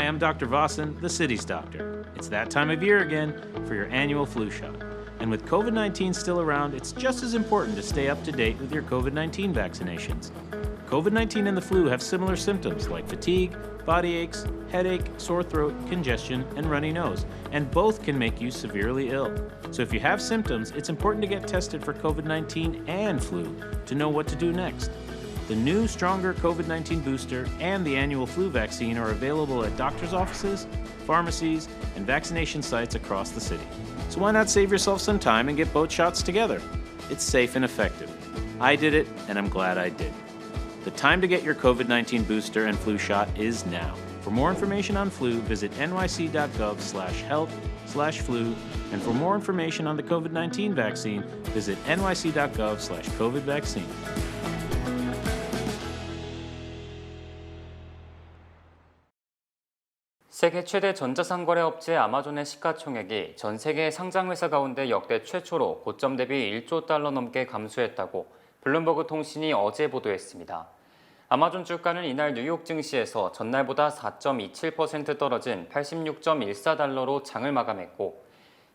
Hi, I'm Dr. Vossen, the city's doctor. It's that time of year again for your annual flu shot. And with COVID 19 still around, it's just as important to stay up to date with your COVID 19 vaccinations. COVID 19 and the flu have similar symptoms like fatigue, body aches, headache, sore throat, congestion, and runny nose, and both can make you severely ill. So if you have symptoms, it's important to get tested for COVID 19 and flu to know what to do next. The new, stronger COVID 19 booster and the annual flu vaccine are available at doctors' offices, pharmacies, and vaccination sites across the city. So why not save yourself some time and get both shots together? It's safe and effective. I did it, and I'm glad I did. The time to get your COVID 19 booster and flu shot is now. For more information on flu, visit nyc.gov/health/flu. And for more information on the COVID 19 vaccine, visit nyc.gov/COVID vaccine. 세계 최대 전자상거래 업체 아마존의 시가총액이 전 세계 상장회사 가운데 역대 최초로 고점 대비 1조 달러 넘게 감소했다고 블룸버그 통신이 어제 보도했습니다. 아마존 주가는 이날 뉴욕 증시에서 전날보다 4.27% 떨어진 86.14달러로 장을 마감했고,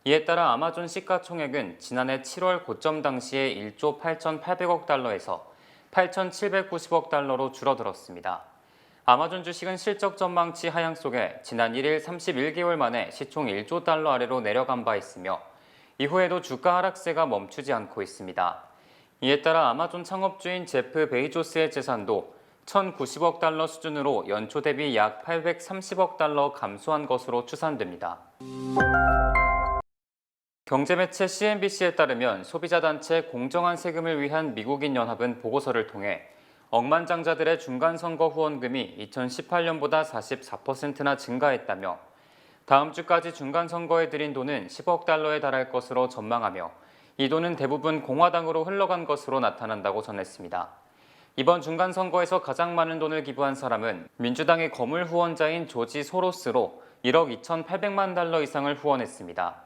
이에 따라 아마존 시가총액은 지난해 7월 고점 당시의 1조 8,800억 달러에서 8,790억 달러로 줄어들었습니다. 아마존 주식은 실적 전망치 하향 속에 지난 1일 31개월 만에 시총 1조 달러 아래로 내려간 바 있으며, 이후에도 주가 하락세가 멈추지 않고 있습니다. 이에 따라 아마존 창업주인 제프 베이조스의 재산도 1,090억 달러 수준으로 연초 대비 약 830억 달러 감소한 것으로 추산됩니다. 경제매체 CNBC에 따르면 소비자 단체 공정한 세금을 위한 미국인 연합은 보고서를 통해 억만장자들의 중간선거 후원금이 2018년보다 44%나 증가했다며, 다음 주까지 중간선거에 들인 돈은 10억 달러에 달할 것으로 전망하며, 이 돈은 대부분 공화당으로 흘러간 것으로 나타난다고 전했습니다. 이번 중간선거에서 가장 많은 돈을 기부한 사람은 민주당의 거물 후원자인 조지 소로스로 1억 2,800만 달러 이상을 후원했습니다.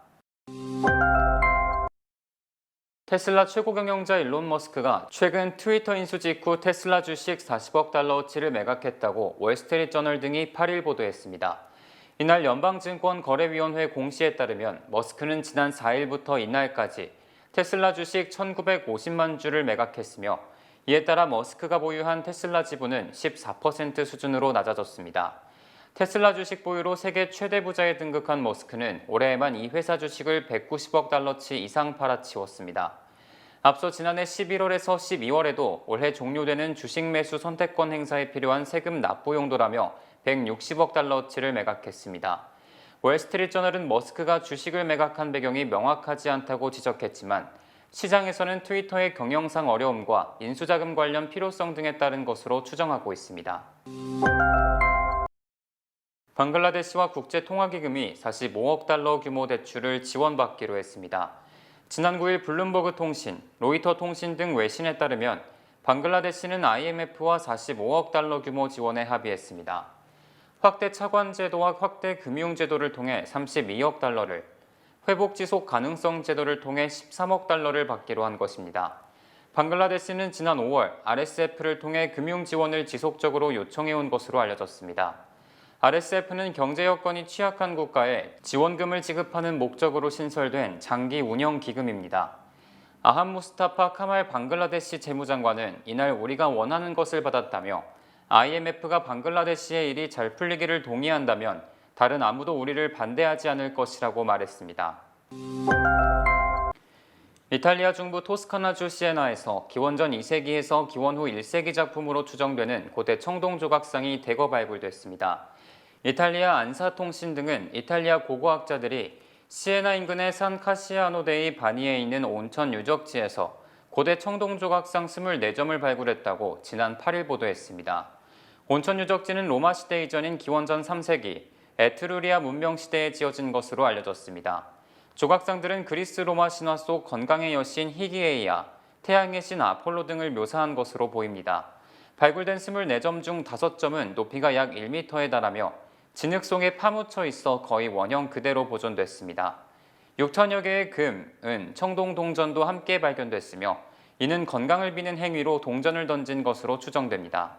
테슬라 최고 경영자 일론 머스크가 최근 트위터 인수 직후 테슬라 주식 40억 달러어치를 매각했다고 월스트리트저널 등이 8일 보도했습니다. 이날 연방증권거래위원회 공시에 따르면 머스크는 지난 4일부터 이날까지 테슬라 주식 1,950만 주를 매각했으며, 이에 따라 머스크가 보유한 테슬라 지분은 14% 수준으로 낮아졌습니다. 테슬라 주식 보유로 세계 최대 부자에 등극한 머스크는 올해에만 이 회사 주식을 190억 달러치 이상 팔아치웠습니다. 앞서 지난해 11월에서 12월에도 올해 종료되는 주식 매수 선택권 행사에 필요한 세금 납부 용도라며 160억 달러치를 매각했습니다. 월스트리트저널은 머스크가 주식을 매각한 배경이 명확하지 않다고 지적했지만, 시장에서는 트위터의 경영상 어려움과 인수자금 관련 필요성 등에 따른 것으로 추정하고 있습니다. 방글라데시와 국제통화기금이 45억 달러 규모 대출을 지원받기로 했습니다. 지난 9일 블룸버그 통신, 로이터 통신 등 외신에 따르면 방글라데시는 IMF와 45억 달러 규모 지원에 합의했습니다. 확대 차관 제도와 확대 금융 제도를 통해 32억 달러를, 회복 지속 가능성 제도를 통해 13억 달러를 받기로 한 것입니다. 방글라데시는 지난 5월 RSF를 통해 금융 지원을 지속적으로 요청해온 것으로 알려졌습니다. RSF는 경제 여건이 취약한 국가에 지원금을 지급하는 목적으로 신설된 장기 운영 기금입니다. 아함 무스타파 카말 방글라데시 재무장관은 이날 우리가 원하는 것을 받았다며, IMF가 방글라데시의 일이 잘 풀리기를 동의한다면 다른 아무도 우리를 반대하지 않을 것이라고 말했습니다. 이탈리아 중부 토스카나주 시에나에서 기원전 2세기에서 기원 후 1세기 작품으로 추정되는 고대 청동 조각상이 대거 발굴됐습니다. 이탈리아 안사통신 등은 이탈리아 고고학자들이 시에나 인근의 산 카시아노 데이 바니에 있는 온천 유적지에서 고대 청동 조각상 24점을 발굴했다고 지난 8일 보도했습니다. 온천 유적지는 로마 시대 이전인 기원전 3세기 에트루리아 문명 시대에 지어진 것으로 알려졌습니다. 조각상들은 그리스 로마 신화 속 건강의 여신 히기에이아, 태양의 신 아폴로 등을 묘사한 것으로 보입니다. 발굴된 24점 중 5점은 높이가 약 1m에 달하며 진흙속에 파묻혀 있어 거의 원형 그대로 보존됐습니다. 6천여 개의 금, 은, 청동 동전도 함께 발견됐으며, 이는 건강을 비는 행위로 동전을 던진 것으로 추정됩니다.